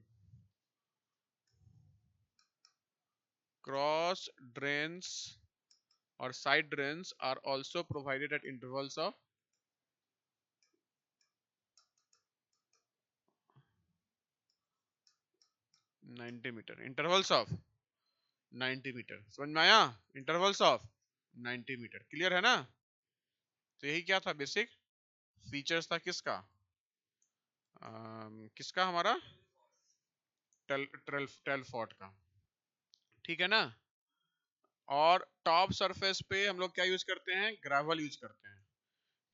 क्रॉस ड्रेन्स और side drains are also provided at intervals of 90 metre, intervals of 90 metre, समझ में आया, इंटरवल्स ऑफ 90 मीटर, क्लियर है ना। तो यही क्या था, बेसिक फीचर्स था किसका, किसका हमारा टेलफोर्ड का, ठीक है ना। और टॉप सरफेस पे हम लोग क्या यूज करते हैं, ग्रेवल यूज करते हैं,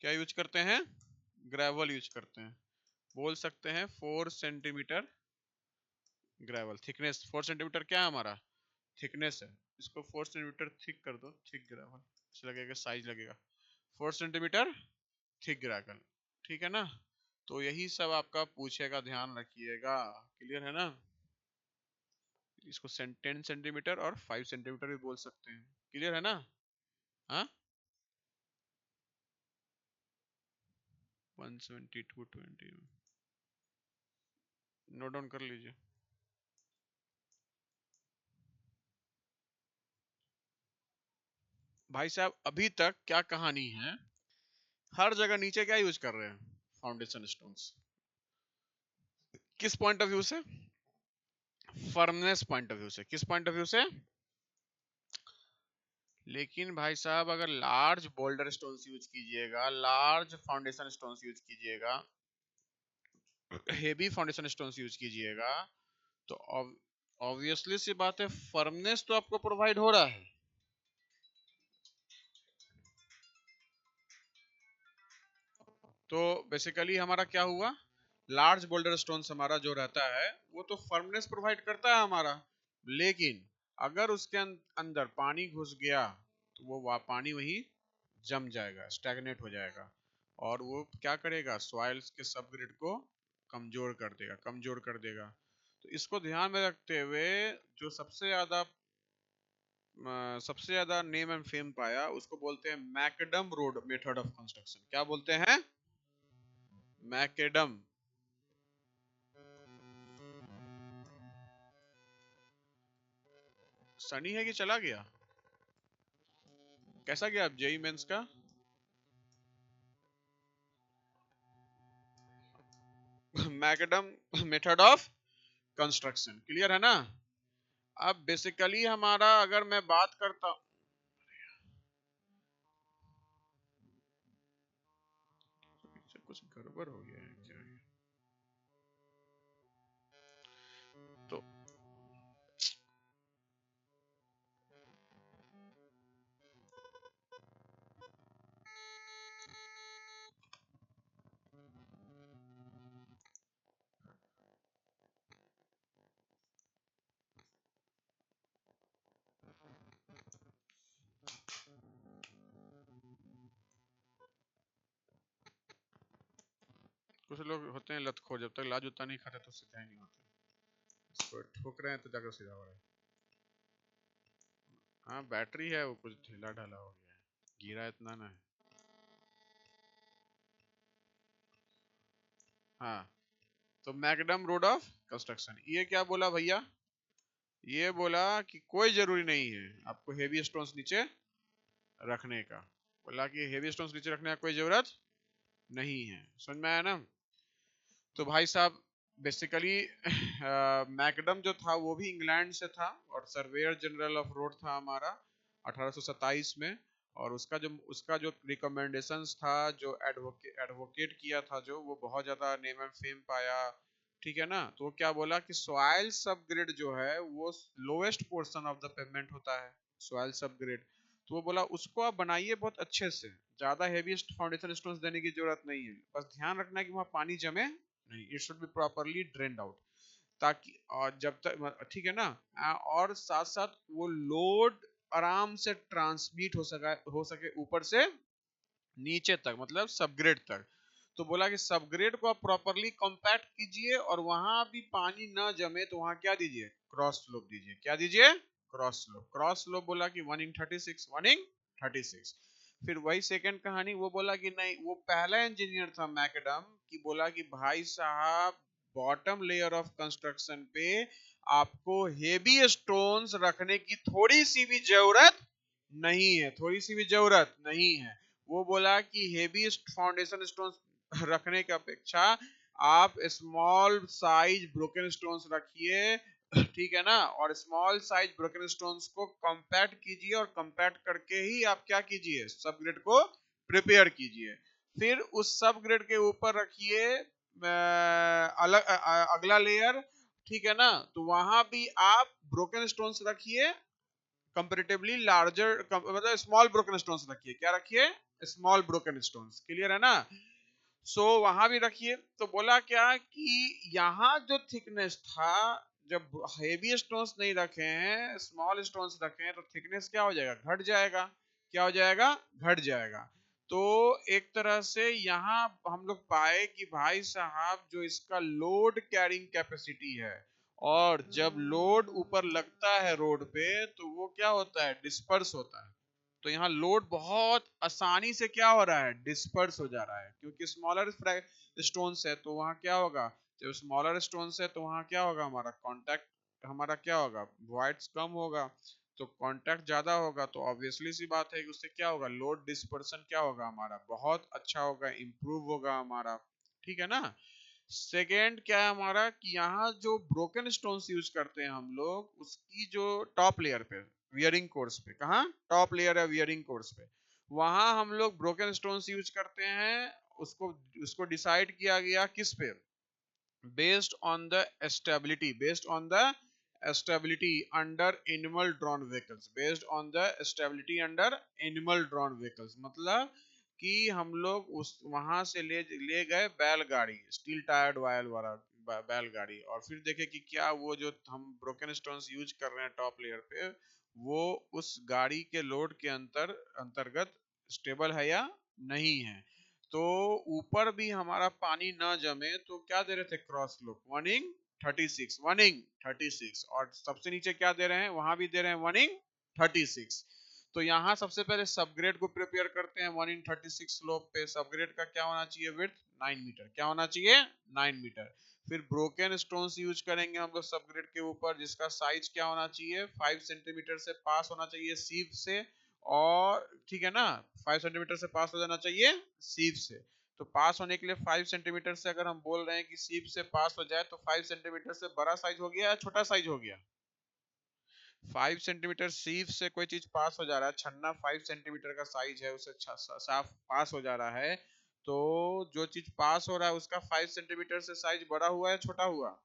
क्या यूज करते हैं, ग्रेवल यूज करते हैं, बोल सकते हैं 4 सेंटीमीटर ग्रेवल थिकनेस, 4 सेंटीमीटर क्या है हमारा थिकनेस है, इसको 4 सेंटीमीटर थिक कर दो, थिक ग्रेवल, इसे लगेगा साइज लगेगा 4 सेंटीमीटर थिक ग्रेवल, ठीक है ना। तो यही सब आपका पूछेगा, ध्यान रखिएगा, क्लियर है ना। इसको 10 सेंटीमीटर और 5 सेंटीमीटर भी बोल सकते हैं, क्लियर है ना, हाँ 170 220 नोट डाउन कर लीजिए। भाई साहब अभी तक क्या कहानी है, हर जगह नीचे क्या यूज कर रहे हैं, फाउंडेशन स्टोन्स, किस पॉइंट ऑफ व्यू से, फर्मनेस पॉइंट ऑफ व्यू से, किस पॉइंट ऑफ व्यू से। लेकिन भाई साहब अगर लार्ज बोल्डर स्टोन्स यूज कीजिएगा, लार्ज फाउंडेशन स्टोन्स यूज कीजिएगा, हेवी फाउंडेशन स्टोन्स यूज कीजिएगा, तो ऑब्वियसली सी बात है फर्मनेस तो आपको प्रोवाइड हो रहा है। तो बेसिकली हमारा क्या हुआ, लार्ज बोल्डर स्टोन हमारा जो रहता है वो तो फर्मनेस प्रोवाइड करता है हमारा, लेकिन अगर उसके अंदर पानी घुस गया तो वो पानी वहीं जम जाएगा, स्टैग्नेट हो जाएगा, और वो क्या करेगा, सॉइल्स के सबग्रेड को कमजोर कर देगा। तो इसको ध्यान में रखते हुए जो सबसे ज्यादा नेम एंड फेम पाया उसको बोलते हैं McAdam road method of construction. क्या बोलते हैं? मैकडम। सनी है कि चला गया? कैसा गया आप जेई मेंस का? McAdam method of construction, clear है ना? अब बेसिकली हमारा अगर मैं बात करता, कुछ गड़बड़ हो गया है क्या? तो कुछ लोग होते हैं लतखोर, जब तक लाज जूता नहीं खाते तो सीधा ही नहीं होते, इसको ठोक रहे हैं तो जाकर सीधा हो रहा है। हाँ बैटरी है, वो कुछ ढीला ढाला हो गया है, गिरा इतना ना है। हाँ, तो मैकडम रोड ऑफ कंस्ट्रक्शन ये क्या बोला भैया? ये बोला कि कोई जरूरी नहीं है आपको हेवी स्टोन्स नीचे रखने का, बोला कि हेवी स्टोन्स नीचे रखने का कोई जरूरत नहीं है। समझ में आया ना? तो भाई साहब बेसिकली मैकडम जो था वो भी इंग्लैंड से था, और सर्वेयर जनरल ऑफ रोड था हमारा 1827 में, और उसका जो रिकमेंडेशंस था, जो एडवोकेट किया था, जो वो बहुत ज्यादा नेम एंड फेम पाया। ठीक है ना? तो वो क्या बोला कि सॉइल सबग्रेड जो है वो lowest portion of the payment होता है, सॉइल सबग्रेड। तो वो बोला उसको आप बनाइए बहुत अच्छे से, ज्यादा हेवी फाउंडेशन स्टोन्स देने की जरूरत नहीं है, बस ध्यान रखना है कि वहाँ पानी जमे नहीं, it should be properly drained out, ताकि और जब तक ठीक है ना, और साथ साथ वो लोड आराम से ट्रांसमिट हो सके ऊपर से नीचे तक, मतलब सबग्रेड तक। तो बोला कि सबग्रेड को आप प्रॉपरली कॉम्पैक्ट कीजिए, और वहां भी पानी ना जमे तो वहां क्या दीजिए, क्रॉस स्लोप दीजिए। क्या दीजिए? Cross slope. क्रॉस स्लोप बोला कि 1/36, 1/36। फिर वही सेकंड कहानी, वो बोला कि नहीं, वो पहला इंजीनियर था मैकडम की, बोला कि भाई साहब बॉटम लेयर ऑफ कंस्ट्रक्शन पे आपको हेवी स्टोन्स रखने की थोड़ी सी भी जरूरत नहीं है, थोड़ी सी भी जरूरत नहीं है। वो बोला कि हेवी फाउंडेशन स्टोन्स रखने की अपेक्षा आप स्मॉल साइज ब्रोकन स्टोन्स रखिए, ठीक है ना, और स्मॉल साइज ब्रोकन स्टोन्स को कॉम्पैक्ट कीजिए, और कॉम्पैक्ट करके ही आप क्या कीजिए, सब ग्रेड को प्रिपेयर कीजिए। फिर उस सब ग्रेड के ऊपर रखिए अगला लेयर, ठीक है ना, तो वहां भी आप ब्रोकन स्टोन्स रखिए, कंपेरेटिवली लार्जर, मतलब स्मॉल ब्रोकन स्टोन्स रखिए। क्या रखिए? स्मॉल ब्रोकन स्टोन्स, क्लियर है ना? वहां भी रखिए। तो बोला क्या कि यहाँ जो थिकनेस था, जब हेवी स्टोन्स नहीं रखे हैं, स्मॉल स्टोन्स रखे हैं, तो थिकनेस क्या हो जाएगा, घट जाएगा। क्या हो जाएगा? घट जाएगा। तो एक तरह से यहाँ हम लोग पाए कि भाई साहब जो इसका लोड कैरिंग कैपेसिटी है, और जब लोड ऊपर लगता है रोड पे तो वो क्या होता है, डिस्पर्स होता है। तो यहाँ लोड बहुत आसानी से क्या हो रहा है, डिस्पर्स हो जा रहा है, क्योंकि स्मॉलर स्टोन्स है तो वहाँ क्या होगा, जब स्मॉलर स्टोन्स है तो वहाँ क्या होगा, हमारा कांटेक्ट, हमारा क्या होगा, वॉइड्स कम होगा, तो कांटेक्ट ज्यादा होगा, तो ऑब्वियसली सी बात है कि उससे क्या होगा, लोड डिस्पर्सन क्या होगा, हमारा बहुत अच्छा होगा, इंप्रूव होगा हमारा। ठीक है ना? सेकेंड क्या है हमारा कि यहाँ जो ब्रोकन स्टोन्स यूज करते हैं हम लोग, उसकी जो टॉप लेयर पे, वियरिंग कोर्स पे, कहा टॉप लेयर है वियरिंग कोर्स पे, वहां हम लोग ब्रोकन स्टोन्स यूज करते हैं। उसको उसको डिसाइड किया गया किस पे, based on the stability under animal drawn vehicles, based on the stability under animal drawn vehicles, मतलब कि हम लोग उस वहां से ले गए बैलगाड़ी, स्टील टायर्ड वायल वाला बैलगाड़ी, और फिर देखे कि क्या वो जो हम ब्रोकन स्टोन्स यूज कर रहे हैं टॉप लेयर पे, वो उस गाड़ी के लोड के अंतर्गत स्टेबल है या नहीं है। तो ऊपर भी हमारा पानी ना जमे तो क्या दे रहे थे, क्रॉस स्लोप वनिंग 36, वनिंग 36, और सबसे नीचे क्या दे रहे हैं, वहां भी दे रहे हैं वनिंग 36। तो यहाँ सबसे पहले सबग्रेड को प्रिपेयर करते हैं 1/36 स्लोप पे। सबग्रेड का क्या होना चाहिए, विड्थ 9 मीटर, क्या होना चाहिए 9 मीटर। फिर ब्रोकन स्टोन्स यूज करेंगे हम लोग सबग्रेड के ऊपर, जिसका साइज क्या होना चाहिए, 5 सेंटीमीटर से पास होना चाहिए सीव से, और ठीक है ना, 5 सेंटीमीटर से पास हो जाना चाहिए सीव से। तो पास होने के लिए 5 सेंटीमीटर से अगर हम बोल रहे हैं कि सीव से पास हो जाए, तो 5 सेंटीमीटर से बड़ा साइज हो गया या छोटा साइज हो गया, 5 सेंटीमीटर सीव से कोई चीज पास हो जा रहा है, छन्ना 5 सेंटीमीटर का साइज है, उसे साफ पास हो जा रहा है, तो जो चीज पास हो रहा है उसका 5 सेंटीमीटर से साइज बड़ा हुआ है छोटा हुआ,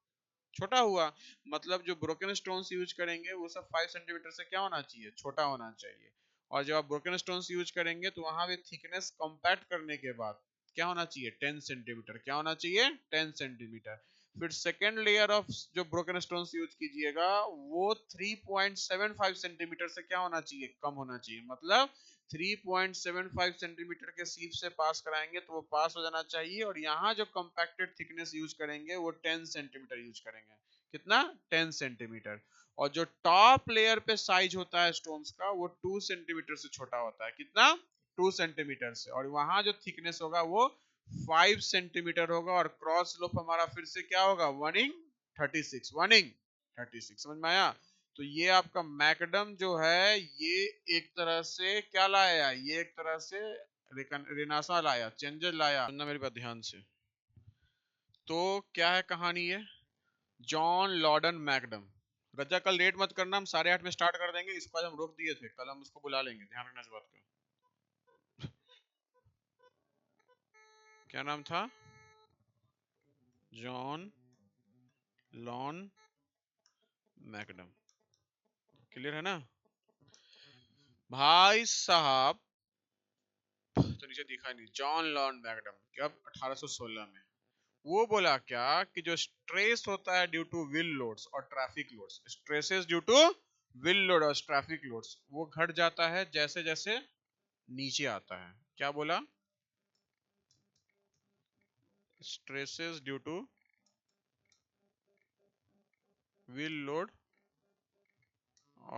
छोटा हुआ। मतलब जो ब्रोकन स्टोन्स यूज करेंगे वो सब 5 सेंटीमीटर से क्या होना चाहिए, छोटा होना चाहिए। और जब आप ब्रोकन स्टोन्स यूज करेंगे तो वहां पे थिकनेस कंपैक्ट करने के बाद क्या होना चाहिए, 10 सेंटीमीटर, क्या होना चाहिए 10 सेंटीमीटर। फिर सेकेंड लेयर ऑफ जो ब्रोकन स्टोन्स यूज कीजिएगा वो 3.75 सेंटीमीटर से क्या होना चाहिए, कम होना चाहिए। मतलब 3.75 सेंटीमीटर के सीव से पास कराएंगे तो वो पास हो जाना चाहिए, और यहाँ जो कंपैक्टेड थिकनेस यूज करेंगे वो 10 सेंटीमीटर यूज करेंगे, कितना 10 सेंटीमीटर। और जो टॉप लेयर पे साइज होता है स्टोन्स का वो 2 सेंटीमीटर से छोटा होता है, कितना 2 सेंटीमीटर से, और वहां जो थिकनेस होगा वो 5 सेंटीमीटर होगा, और क्रॉस स्लोप हमारा फिर से क्या होगा, वनिंग 36, वनिंग 36, समझ में आया। तो ये आपका मैकडम जो है ये एक तरह से क्या लाया, ये एक तरह से रेनासा लाया, चेंजेस लाया, सुनना मेरी बात ध्यान से। तो क्या है कहानी ये, जॉन लॉर्डन मैकडम। रजा कल लेट मत करना, हम 8:30 में स्टार्ट कर देंगे, इसको आज हम रोक दिए थे, कल हम उसको बुला लेंगे, ध्यान रखना इस बात का। क्या नाम था, जॉन लॉन मैकडम, क्लियर है ना भाई साहब। तो नीचे दिखा नहीं, जॉन लॉन मैकडम, कब 1816 में। वो बोला क्या कि जो स्ट्रेस होता है ड्यू टू विल लोड्स और traffic loads, stresses due to wheel load और ट्रैफिक लोड्स, वो घट जाता है जैसे जैसे नीचे आता है। क्या बोला, stresses due to wheel load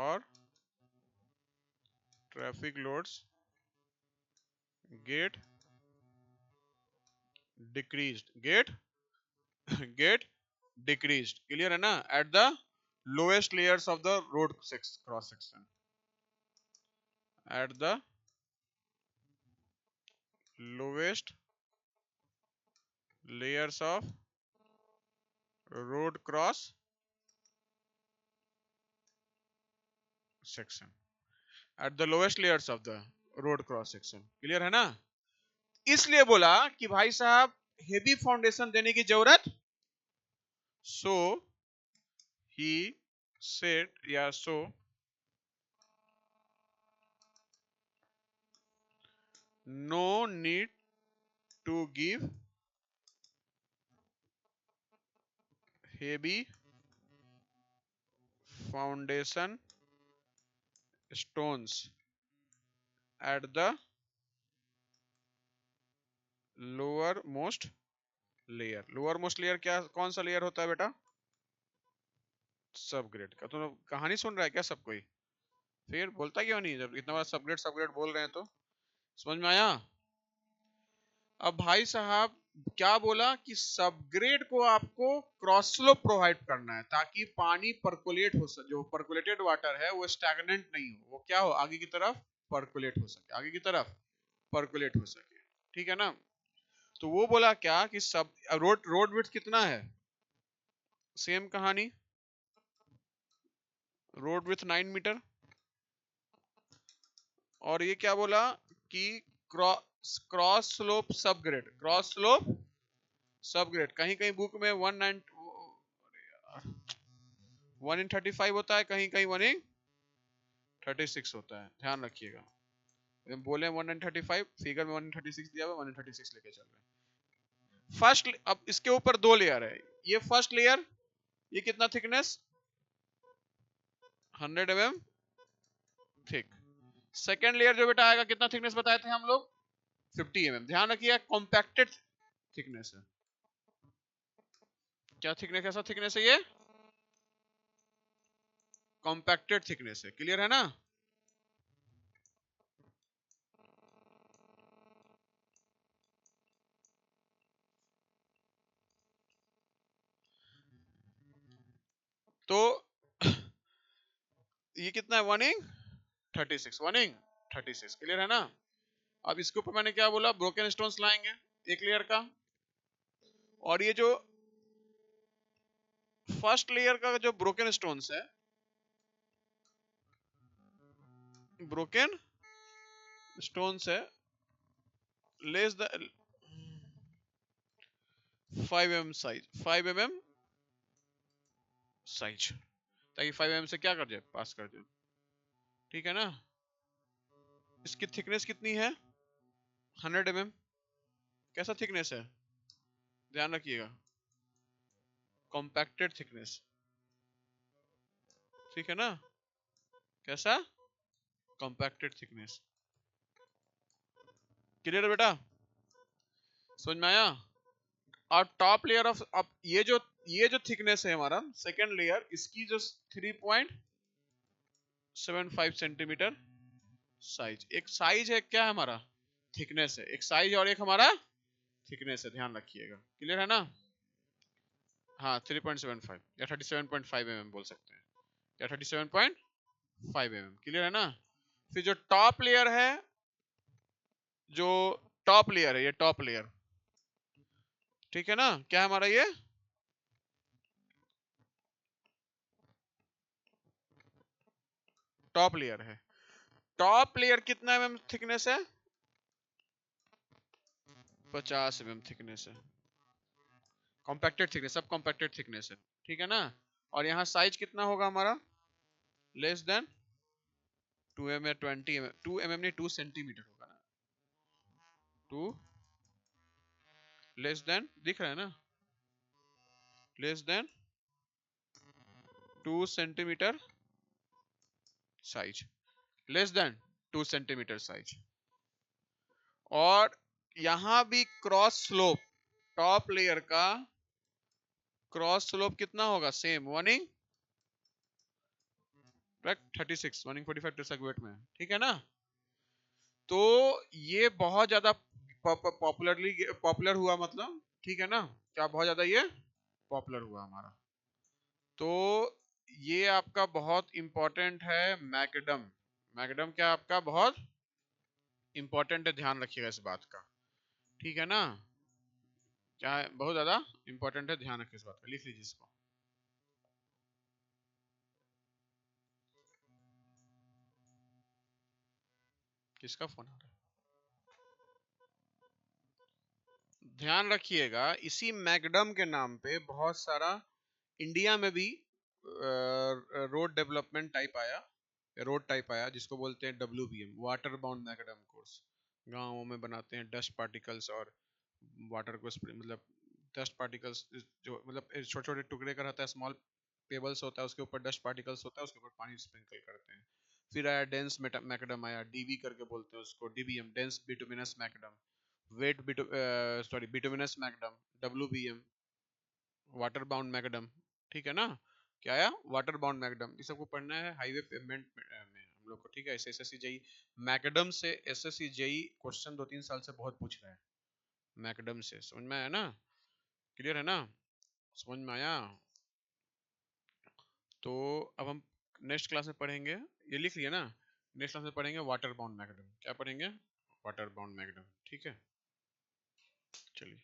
और traffic loads get decreased, get decreased, clear है ना, at the lowest layers of the road cross section, at the lowest layers of road cross section, at the lowest layers of the road cross section, clear है ना। इसलिए बोला कि भाई साहब heavy foundation देने की जरूरत, सो ही सेड, या so no need to give heavy foundation stones at the lower most layer। Lower most layer क्या, कौन सा लेयर होता है बेटा, सब ग्रेड का। तो कहानी सुन रहा है क्या सब कोई, फिर बोलता क्यों नहीं, जब इतना बड़ा सब ग्रेड बोल रहे हैं तो समझ में आया। अब भाई साहब क्या बोला कि सबग्रेड को आपको क्रॉस स्लोप प्रोवाइड करना है ताकि पानी परकोलेट हो सके, जो परकोलेटेड वाटर है वो स्टैग्नेंट नहीं हो, वो क्या हो, आगे की तरफ परकोलेट हो सके, आगे की तरफ परकोलेट हो सके, ठीक है ना। तो वो बोला क्या कि सब रोड विड्थ कितना है, सेम कहानी, रोड विड्थ 9 मीटर। और ये क्या बोला कि cross slope subgrade, cross slope subgrade, कहीं कहीं बुक में 1/35 होता है, कहीं कहीं 1/36 होता है, ध्यान रखिएगा। बोले 135, फिगर में 136 दिया हुआ, 136 लेके चल रहे हैं। फर्स्ट, अब इसके ऊपर दो लेयर है, ये फर्स्ट लेयर, ये कितना thickness, 100 mm thick. Second layer जो बेटा आएगा, कितना थिकनेस बताए थे हम लोग, 50 mm। ध्यान रखिए कॉम्पैक्टेड थिकनेस है। क्या थिकनेस, कैसा थिकनेस है ये, कॉम्पैक्टेड थिकनेस है। क्लियर है ना। तो ये कितना है, 1/36, 1/36। क्लियर है ना। अब इसके ऊपर मैंने क्या बोला, ब्रोकन स्टोन्स लाएंगे एक लेयर का, और ये जो फर्स्ट लेयर का जो ब्रोकन स्टोन्स है, ब्रोकन स्टोन्स है less the 5 mm size, 5 mm size, ताकि 5 mm से क्या कर जाए, पास कर जाए। ठीक है ना। इसकी थिकनेस कितनी है, 100 mm। कैसा थिकनेस है, ध्यान रखिएगा, कॉम्पैक्टेड थिकनेस। ठीक है ना, कैसा, कॉम्पैक्टेड थिकनेस। क्लियर है बेटा, समझ में आया। और टॉप लेयर ऑफ, अब ये जो थिकनेस है हमारा सेकेंड लेयर, इसकी जो 3.75 सेंटीमीटर साइज, एक साइज है, क्या है हमारा, थिकनेस है, एक साइज और एक हमारा थिकनेस है, ध्यान रखिएगा। क्लियर है ना। हाँ 3.75 या 37.5 mm बोल सकते हैं, या 37.5 mm। क्लियर है ना। फिर जो टॉप लेयर है, जो टॉप लेयर है, ये टॉप लेयर, ठीक है ना, क्या है हमारा ये, टॉप लेयर है। टॉप लेयर कितना mm थिकनेस है, 50 mm थिकनेस है, कॉम्पैक्टेड थिकनेस, सब कॉम्पैक्टेड थिकनेस है। ठीक है ना। और यहाँ साइज कितना होगा हमारा, less than 2 mm, 20 mm, 2 mm नहीं 2 सेंटीमीटर होगा ना, 2 लेस देन, दिख रहा है ना, less than 2 centimetre size, less than 2 centimetre size. और यहां भी क्रॉस स्लोप, टॉप लेयर का क्रॉस स्लोप कितना होगा, सेम 1/36, 1/45 वेट में। ठीक है ना। तो ये बहुत ज्यादा पॉपुलर हुआ, मतलब ठीक है ना, क्या बहुत ज्यादा ये पॉपुलर हुआ हमारा। तो ये आपका बहुत इंपॉर्टेंट है, मैकडम। मैकडम क्या आपका बहुत इंपॉर्टेंट है, ध्यान रखिएगा इस बात का। ठीक है ना, क्या है, बहुत ज्यादा इंपॉर्टेंट है, ध्यान रखिए इस बात का, लिख लीजिए इसको। किसका फोन आ रहा है, ध्यान रखिएगा। इसी मैकडम के नाम पे बहुत सारा इंडिया में भी रोड डेवलपमेंट टाइप आया, रोड टाइप आया, जिसको बोलते हैं WBM, water bound McAdam course. गांवों में बनाते हैं डस्ट पार्टिकल्स और वाटर को मतलब डस्ट पार्टिकल्स, जो मतलब छोटे छोटे टुकड़े का रहता है, स्मॉल पेबल्स होता है, उसके ऊपर डस्ट पार्टिकल्स होता है, उसके ऊपर पानी स्प्रिंकल करते हैं। फिर आया डेंस मैकडम आया, DB करके बोलते हैं उसको, DBM, dense bituminous macadam. Wet bituminous macadam, WBM, water bound macadam. ठीक है ना। क्या आया, वाटर बाउंड मैकडम। ये सबको पढ़ना है हाईवे पेमेंट में हम लोग को। ठीक है, SSC जेई मैकडम से, SSC जेई क्वेश्चन 2-3 साल से बहुत पूछ रहा है मैकडम से, समझ में आया ना। क्लियर है ना, समझ में आया। तो अब हम नेक्स्ट क्लास में पढ़ेंगे, ये लिख लिया ना, नेक्स्ट क्लास में पढ़ेंगे वाटर बाउंड मैकडम। क्या पढ़ेंगे, वाटर बाउंड मैकडम। ठीक है, चलिए।